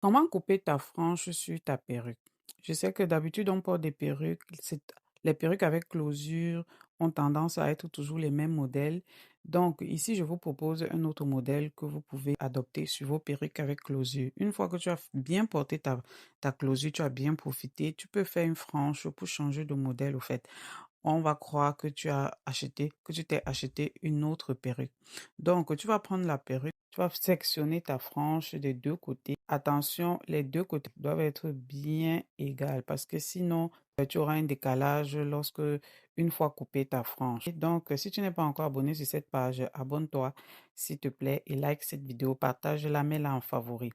Comment couper ta frange sur ta perruque? Je sais que d'habitude, on porte des perruques. Les perruques avec closure ont tendance à être toujours les mêmes modèles. Donc, ici, je vous propose un autre modèle que vous pouvez adopter sur vos perruques avec closure. Une fois que tu as bien porté ta closure, tu as bien profité, tu peux faire une frange pour changer de modèle au fait. On va croire que tu t'es acheté une autre perruque. Donc, tu vas prendre la perruque, tu vas sectionner ta frange des deux côtés. Attention, les deux côtés doivent être bien égales parce que sinon, tu auras un décalage une fois coupé ta frange. Et donc, si tu n'es pas encore abonné sur cette page, abonne-toi, s'il te plaît, et like cette vidéo, partage-la, mets-la en favori.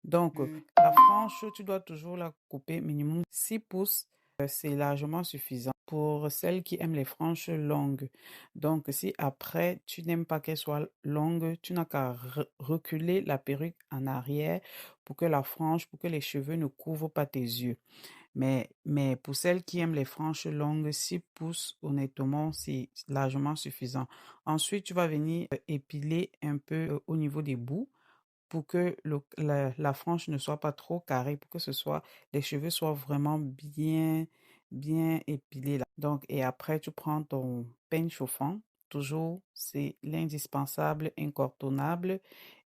Donc, la frange, tu dois toujours la couper minimum 6 pouces. C'est largement suffisant pour celles qui aiment les franges longues. Donc, si après, tu n'aimes pas qu'elle soit longue, tu n'as qu'à reculer la perruque en arrière pour que les cheveux ne couvrent pas tes yeux. Mais pour celles qui aiment les franges longues, 6 pouces, honnêtement, c'est largement suffisant. Ensuite, tu vas venir épiler un peu au niveau des bouts pour que la frange ne soit pas trop carrée, pour que les cheveux soient vraiment bien épilés là. Donc, et après, tu prends ton peigne chauffant, toujours, c'est l'indispensable, incontournable,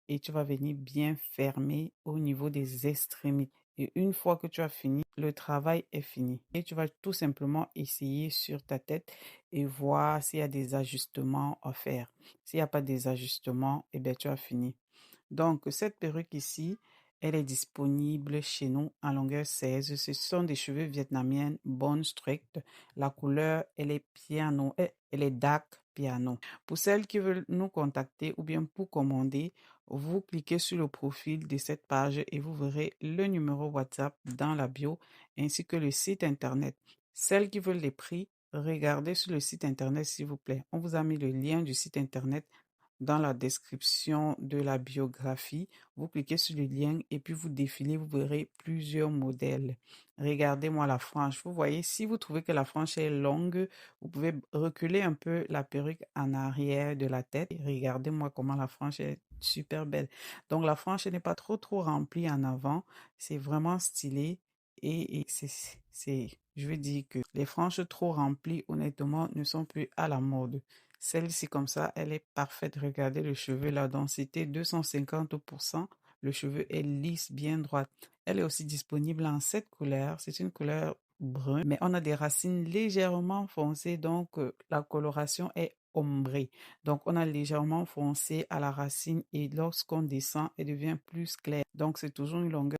et tu vas venir bien fermer au niveau des extrémités. Et une fois que tu as fini, le travail est fini. Et tu vas tout simplement essayer sur ta tête et voir s'il y a des ajustements à faire. S'il n'y a pas des ajustements, eh bien, tu as fini. Donc, cette perruque ici, elle est disponible chez nous en longueur 16. Ce sont des cheveux vietnamiennes bonnes, strictes. La couleur, elle est piano, elle est dark piano. Pour celles qui veulent nous contacter ou bien pour commander, vous cliquez sur le profil de cette page et vous verrez le numéro WhatsApp dans la bio ainsi que le site internet. Celles qui veulent les prix, regardez sur le site internet s'il vous plaît. On vous a mis le lien du site internet dans la description de la biographie. Vous cliquez sur le lien et puis vous défilez, vous verrez plusieurs modèles. Regardez-moi la frange. Vous voyez, si vous trouvez que la frange est longue, vous pouvez reculer un peu la perruque en arrière de la tête. Et regardez-moi comment la frange est super belle. Donc la frange n'est pas trop remplie en avant. C'est vraiment stylé. Je veux dire que les franges trop remplies, honnêtement, ne sont plus à la mode. Celle-ci, comme ça, elle est parfaite. Regardez le cheveu, la densité 250%. Le cheveu est lisse, bien droite. Elle est aussi disponible en 7 couleurs. C'est une couleur brune, mais on a des racines légèrement foncées, donc la coloration est ombrée. Donc, on a légèrement foncé à la racine et lorsqu'on descend, elle devient plus claire. Donc, c'est toujours une longueur